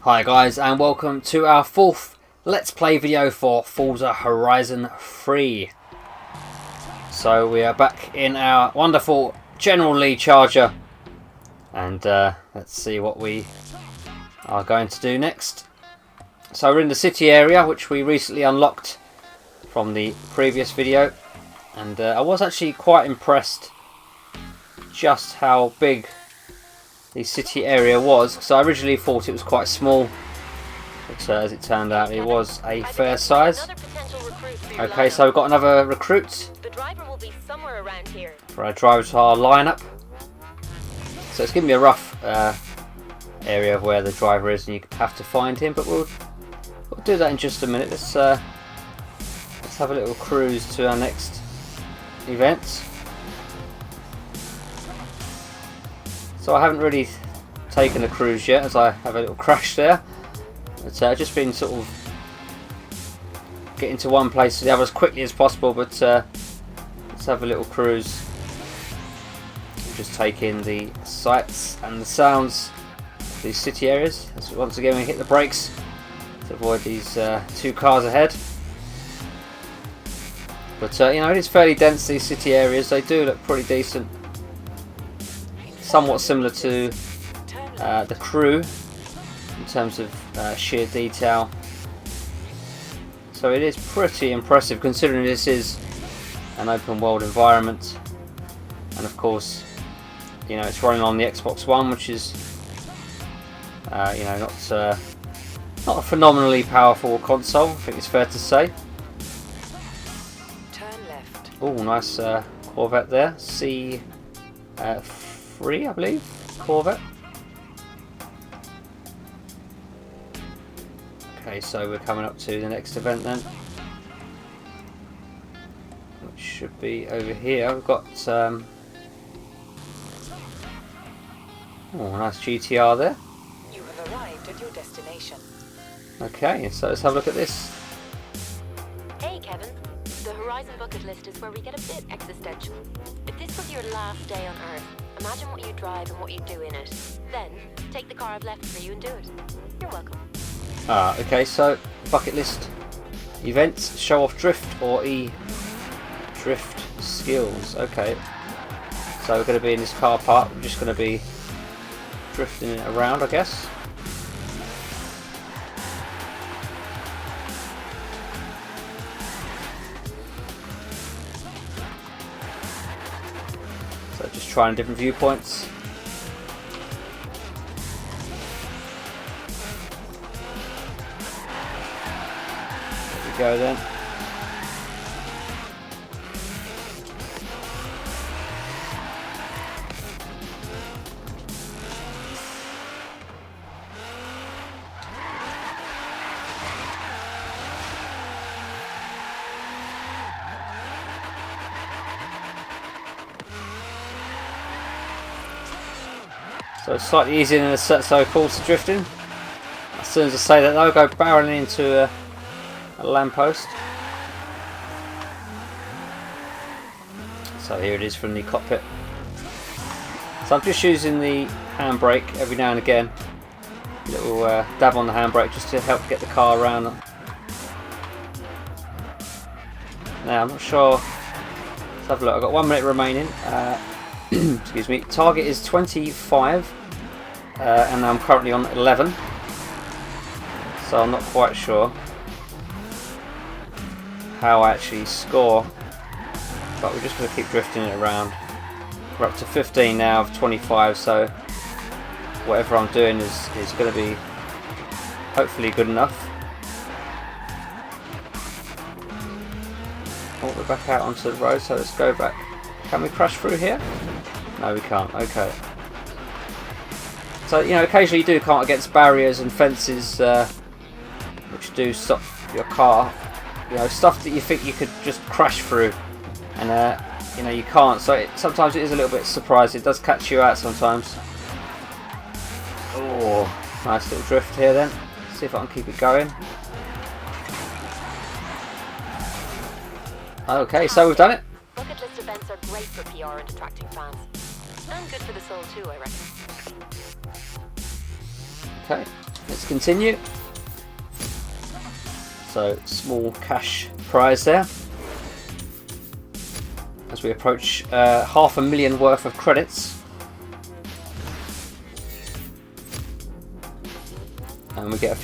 Hi guys, and welcome to our fourth Let's Play video for Forza Horizon 3. So we are back in our wonderful General Lee Charger, and let's see what we are going to do next. So we're in the city area, which we recently unlocked from the previous video, and I was actually quite impressed just how big the city area was, because I originally thought it was quite small, but as it turned out it was a fair size. Okay, so we've got another recruit for our driver to our lineup. So it's giving me a rough area of where the driver is, and you have to find him, but we'll do that in just a minute. Let's have a little cruise to our next event. So I haven't really taken a cruise yet, as I have a little crash there. But I've just been sort of getting to one place to the other as quickly as possible. But let's have a little cruise. Just take in the sights and the sounds of these city areas. As once again we hit the brakes to avoid these two cars ahead. But you know, it is fairly dense, these city areas. They do look pretty decent. Somewhat similar to the Crew in terms of sheer detail. So it is pretty impressive, considering this is an open world environment, and of course, you know, it's running on the Xbox One, which is you know, not a phenomenally powerful console, I think it's fair to say. Turn left. Oh, nice Corvette there, C3 I believe, Corvette. Okay, so we're coming up to the next event then, which should be over here. We've got oh, nice GTR there. You have arrived at your destination. Okay, so let's have a look at this. Hey Kevin, the Horizon bucket list is where we get a bit existential. If this was your last day on Earth, imagine what you drive and what you do in it. Then, take the car I've left for you and do it. You're welcome. Okay, so bucket list events: show off drift or drift skills. Okay, so we're going to be in this car park. We're just going to be drifting it around, I guess. So just trying different viewpoints. Go then. So it's slightly easier than the so-called drifting. As soon as I say that, they'll go barreling into a lamppost. So here it is from the cockpit. So I'm just using the handbrake every now and again, a little dab on the handbrake just to help get the car around. Now I'm not sure. Let's have a look. I've got 1 minute remaining. Excuse me. Target is 25, and I'm currently on 11. So I'm not quite sure how I actually score, but we're just going to keep drifting it around. We're up to 15 now of 25, so whatever I'm doing is going to be hopefully good enough. Oh, we're back out onto the road, so let's go back. Can we crash through here? No, we can't. Okay. So, you know, occasionally you do come up against barriers and fences which do stop your car. You know, stuff that you think you could just crash through, and you know, you can't. So sometimes it is a little bit surprising. It does catch you out sometimes. Oh, nice little drift here then. See if I can keep it going. Okay, so we've done it. Bucket list events are great for PR and attracting fans. And good for the soul too, I reckon. Okay, let's continue. So small cash prize there as we approach 500,000 worth of credits. And we get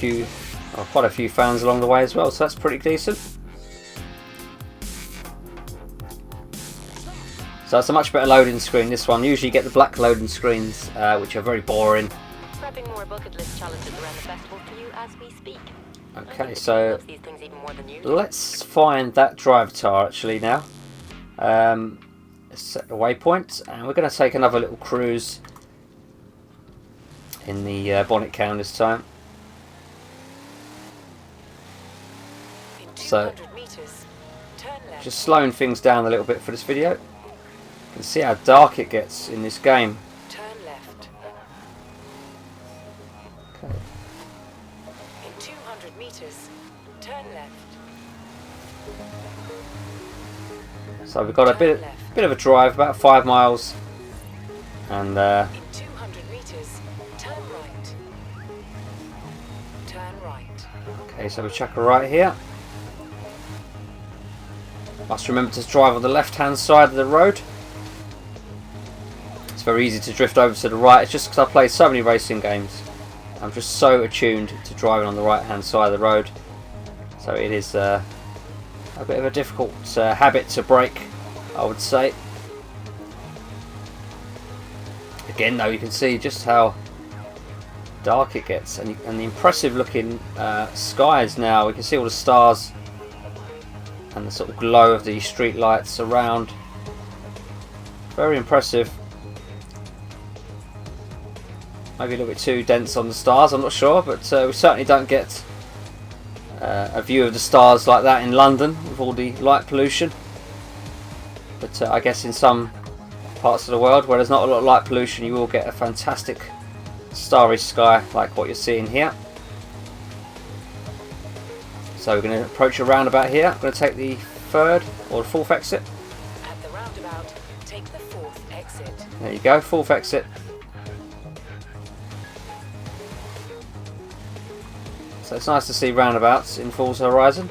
quite a few fans along the way as well, so that's pretty decent. So it's a much better loading screen, this one. Usually you get the black loading screens, which are very boring. Prepping more bucket list challenges around the festival for you as we speak. Okay, so These things even more than you. let's find that drive tar actually now. Let's set the waypoint, and we're going to take another little cruise in the bonnet can this time. In So 200 meters, turn left. just slowing things down a little bit for this video. You can see how dark it gets in this game. Turn left. Okay. In 200 meters, turn left. So we've got a bit of a drive, about 5 miles, and In 200 meters, turn right. Turn right. okay, so we chuck a right here. Must remember to drive on the left-hand side of the road. It's very easy to drift over to the right. It's just because I play so many racing games. I'm just so attuned to driving on the right-hand side of the road. So it is a bit of a difficult habit to break, I would say. Again, though, you can see just how dark it gets, and the impressive-looking skies now. We can see all the stars and the sort of glow of the street lights around. Very impressive. Maybe a little bit too dense on the stars, I'm not sure, but we certainly don't get a view of the stars like that in London with all the light pollution. But I guess in some parts of the world where there's not a lot of light pollution, you will get a fantastic starry sky like what you're seeing here. So we're going to approach a roundabout here. I'm going to take the third or the fourth exit. At the roundabout, take the fourth exit. There you go, fourth exit. So it's nice to see roundabouts in Forza Horizon.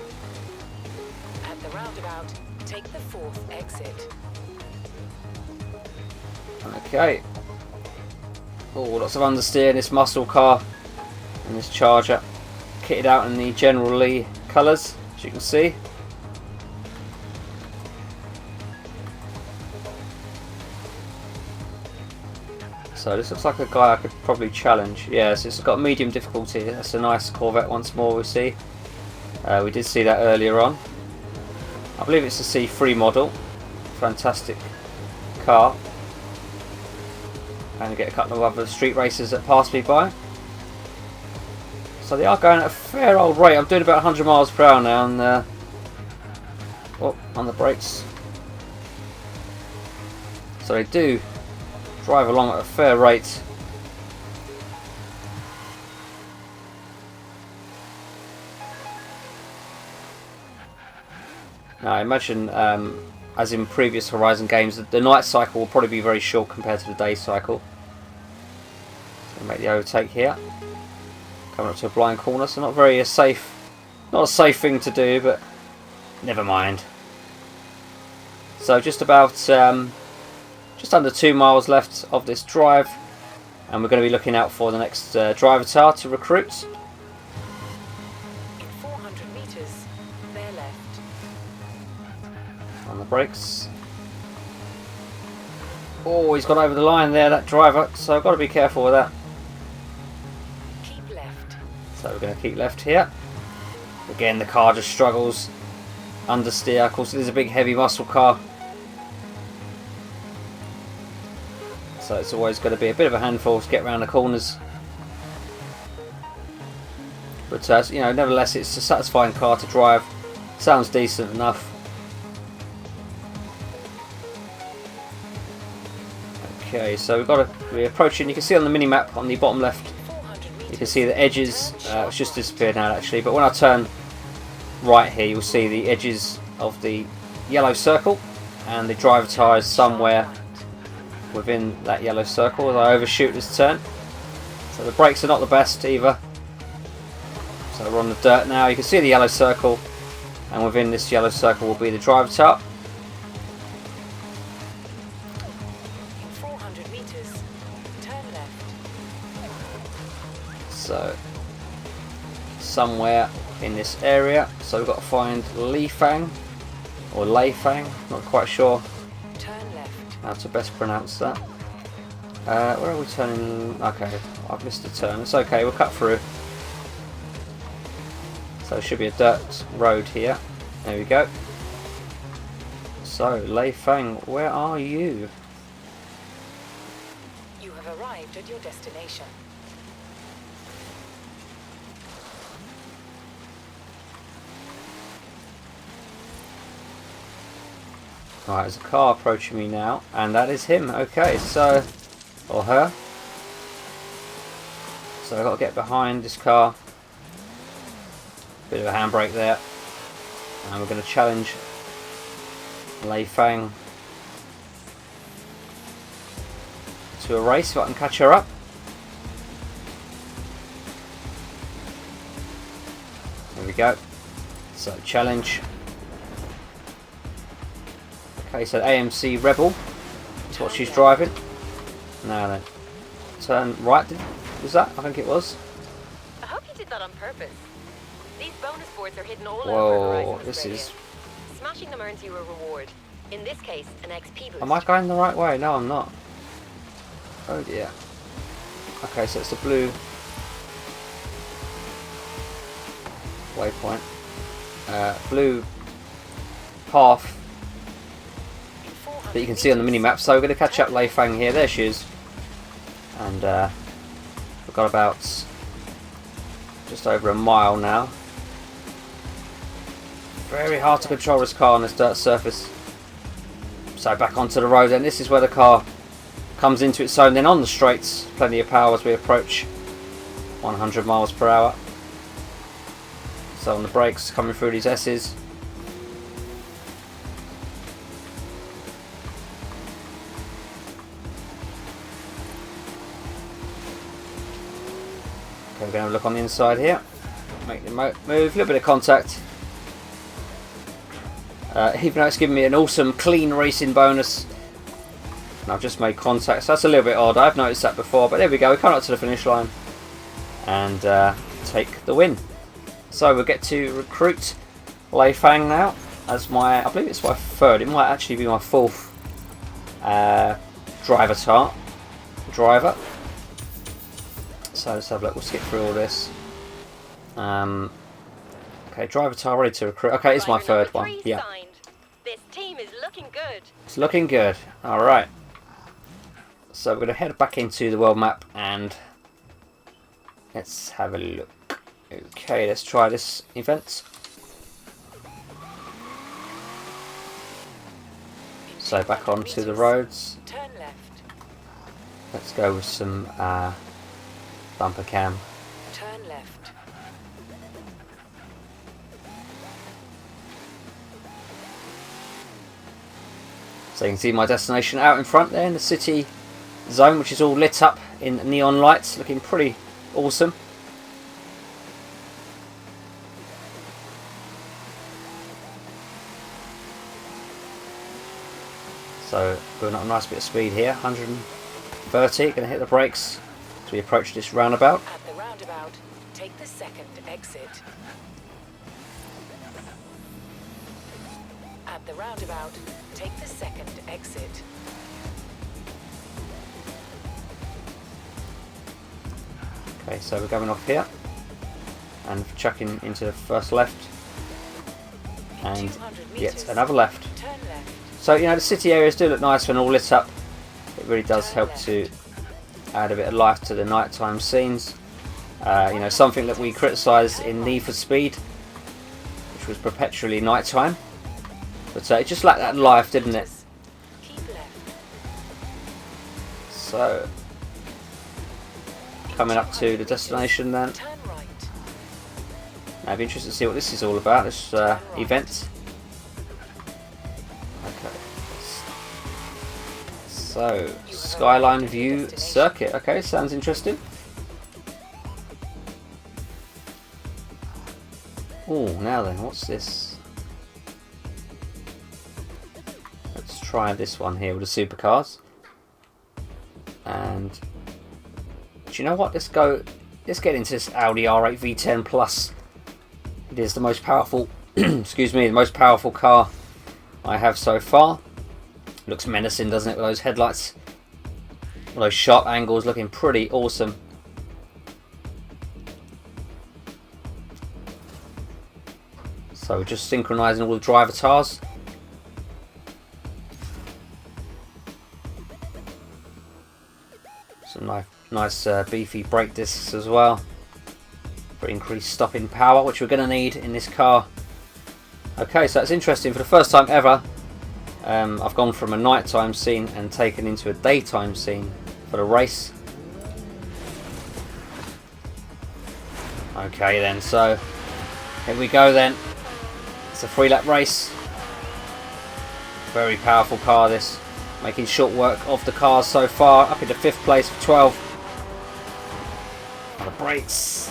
At the roundabout, take the fourth exit. Okay. Oh, lots of understeer in this muscle car and this Charger. Kitted out in the General Lee colours, as you can see. So this looks like a guy I could probably challenge. Yes, it's got medium difficulty. That's a nice Corvette once more we see. We did see that earlier on. I believe it's a C3 model. Fantastic car. And get a couple of other street racers that pass me by. So they are going at a fair old rate. I'm doing about 100 miles per hour now, and oh, on the brakes. So they do drive along at a fair rate. Now I imagine, as in previous Horizon games, the night cycle will probably be very short compared to the day cycle. So make the overtake here. Coming up to a blind corner, so not very safe. Not a safe thing to do, but never mind. So just about, just under 2 miles left of this drive, and we're going to be looking out for the next driver tar to recruit. In 400 meters, bear left. On the brakes. Oh, he's got over the line there, that driver, so I've got to be careful with that. Keep left. So we're going to keep left here. Again, the car just struggles. Understeer, of course it is a big heavy muscle car. So it's always going to be a bit of a handful to get around the corners. But you know, nevertheless it's a satisfying car to drive. Sounds decent enough. Okay, so we're approaching. You can see on the mini map on the bottom left, 400 meters. you can see the edges. It's just disappeared now actually, but when I turn right here you'll see the edges of the yellow circle, and the driver tyre is somewhere within that yellow circle as I overshoot this turn. So the brakes are not the best either. So we're on the dirt now. You can see the yellow circle, and within this yellow circle will be the driver tart. In 400 meters, turn left. So somewhere in this area. So we've got to find Li Fang or Lei Fang. Not quite sure Turn left. how to best pronounce that. Where are we turning? Okay, I've missed a turn. It's okay. We'll cut through. So there should be a dirt road here. There we go. So, Lei Fang, where are you? You have arrived at your destination. Right, there's a car approaching me now, and that is him. Okay, so, or her. So I've got to get behind this car. Bit of a handbrake there. And we're going to challenge Lei Fang to a race if I can catch her up. There we go. So challenge. Okay, so AMC Rebel is what she's driving. Now then, turn right. Was that? I think it was. I hope you did that on purpose. These bonus boards are hidden all Whoa, over Horizon this Australia. is. Smashing them earns you a reward. In this case, an XP boost. Am I going the right way? No, I'm not. Oh dear. Okay, so it's the blue waypoint. Blue path In 400 that you can see on the mini-map. So we're going to catch up Lei Fang here. There she is. And we've got about just over a mile now. Very hard to control this car on this dirt surface. So back onto the road, and this is where the car comes into its own. Then on the straights, plenty of power as we approach 100 miles per hour. So on the brakes, coming through these S's. Okay, we're going to have a look on the inside here. Make the move, a little bit of contact. Even though it's given me an awesome clean racing bonus, and I've just made contact, so that's a little bit odd. I've noticed that before, but there we go. We come up to the finish line and take the win. So we'll get to recruit Lei Fang now as my, I believe it's my third. It might actually be my fourth driver tart driver. So let's have a look. We'll skip through all this. Okay, driver tire ready to recruit. Okay, it's my third one. Yeah. This team is looking good. It's looking good. Alright. So we're going to head back into the world map and let's have a look. Okay, let's try this event. So back onto the roads. Turn left. Let's go with some bumper cam. Turn left. So you can see my destination out in front there in the city zone, which is all lit up in neon lights, looking pretty awesome. So going up a nice bit of speed here, 130, going to hit the brakes as we approach this roundabout. At the roundabout, take the second exit. At the roundabout, take the second exit. Okay, so we're going off here and chucking into the first left and 200 yet meters, another left. turn left. So, you know, the city areas do look nice when all lit up. It really does help to add a bit of life to the nighttime scenes. You know, something that we criticised in Need for Speed, which was perpetually nighttime. But it just lacked that life, didn't it? Keep left. So, coming up to the destination then. Turn right. Now, I'd be interested to see what this is all about, this event. Okay. So, Skyline View Circuit. Okay, sounds interesting. Oh, now then, what's this? Let's try this one here with the supercars. And do you know what? Let's get into this Audi R8 V10 Plus. It is the most powerful, excuse me, the most powerful car I have so far. Looks menacing, doesn't it, with those headlights? With those sharp angles, looking pretty awesome. So we're just synchronising all the driver tires. Some nice beefy brake discs as well for increased stopping power, which we're going to need in this car. Okay, so that's interesting. For the first time ever, I've gone from a nighttime scene and taken into a daytime scene for the race. Okay then, so here we go then. It's a 3-lap race. Very powerful car this. Making short work of the cars so far. Up into 5th place for 12. On the brakes.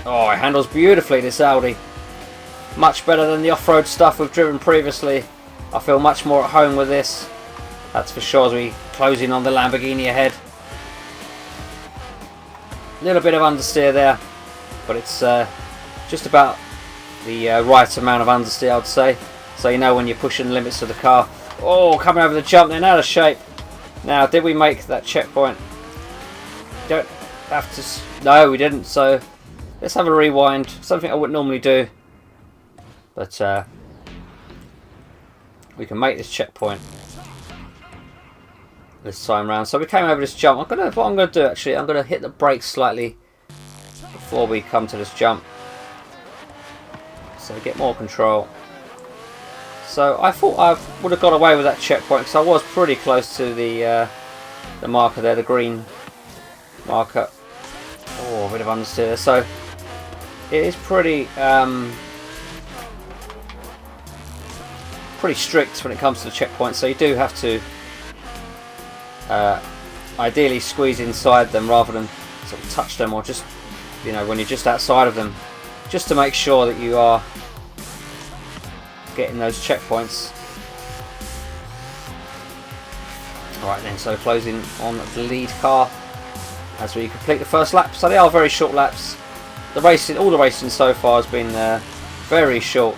Oh, it handles beautifully, this Audi. Much better than the off-road stuff we've driven previously. I feel much more at home with this. That's for sure, as we close in on the Lamborghini ahead. A little bit of understeer there, but it's just about the right amount of understeer, I'd say. So you know when you're pushing the limits of the car. Oh, coming over the jump then, out of shape. Now, did we make that checkpoint? Don't have to. No, we didn't. So let's have a rewind. Something I wouldn't normally do, but we can make this checkpoint this time round. So we came over this jump. What I'm gonna do actually, I'm gonna hit the brakes slightly before we come to this jump, so get more control. So I thought I would have got away with that checkpoint because I was pretty close to the marker there, the green marker. Oh, a bit of understeer. So it is pretty strict when it comes to the checkpoints. So you do have to ideally squeeze inside them rather than sort of touch them, or just, you know, when you're just outside of them, just to make sure that you are getting those checkpoints. Alright then, so closing on the lead car as we complete the first lap. So they are very short laps. The racing, all the racing so far has been very short.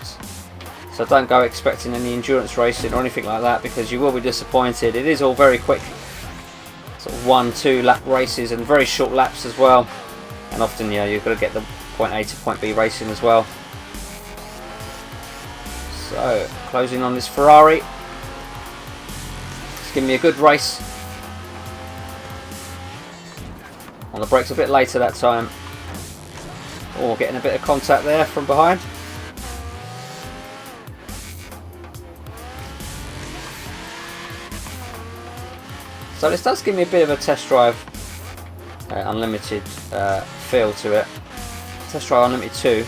So don't go expecting any endurance racing or anything like that, because you will be disappointed. It is all very quick, sort of 1-2 lap races, and very short laps as well. And often, yeah, you've got to get the point A to point B racing as well. So, closing on this Ferrari. It's giving me a good race. On the brakes a bit later that time. Oh, getting a bit of contact there from behind. So this does give me a bit of a test drive unlimited feel to it. Test drive unlimited 2.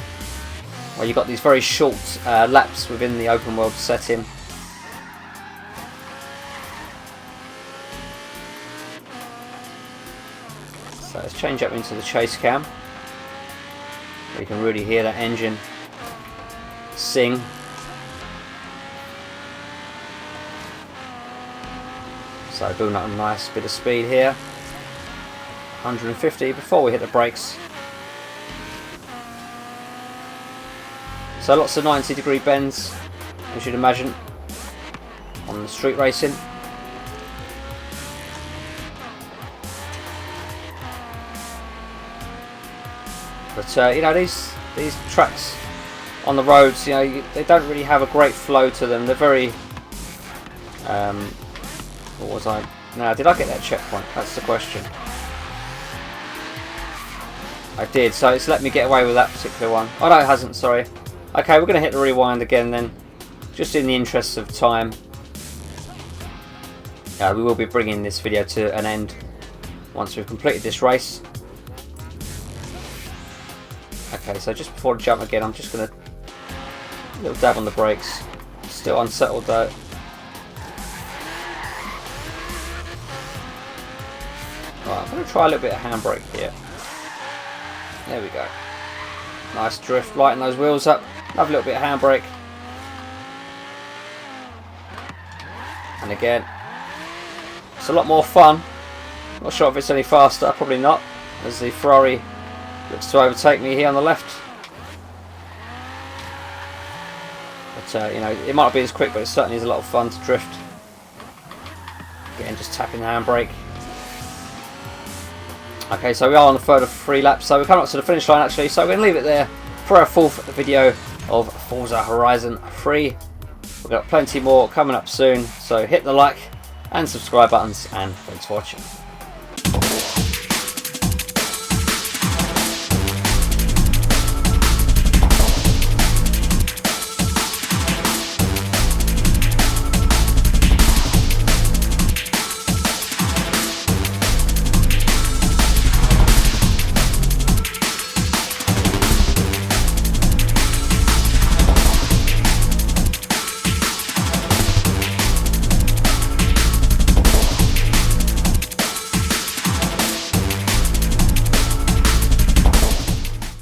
Where you've got these very short laps within the open world setting. So let's change up into the chase cam, where you can really hear that engine sing. So building up a nice bit of speed here. 150 before we hit the brakes. So lots of 90-degree bends, as you'd imagine, on the street racing. But you know, these tracks on the roads, you know, they don't really have a great flow to them. They're very what was I? Now, did I get that checkpoint? That's the question. I did, so it's let me get away with that particular one. Oh no, it hasn't, sorry. Okay, we're going to hit the rewind again then, just in the interests of time. We will be bringing this video to an end once we've completed this race. Okay, so just before the jump again, I'm just going to a little dab on the brakes. Still unsettled though. Right, I'm going to try a little bit of handbrake here. There we go. Nice drift, lighten those wheels up. Lovely little bit of handbrake. And again, it's a lot more fun. Not sure if it's any faster, probably not, as the Ferrari looks to overtake me here on the left. But you know, it might not be as quick, but it certainly is a lot of fun to drift. Again, just tapping the handbrake. Okay, so we are on the third of 3 laps, so we're coming up to the finish line actually, so we're going to leave it there for our 4th video of Forza Horizon 3. We've got plenty more coming up soon, so hit the like and subscribe buttons, and thanks for watching.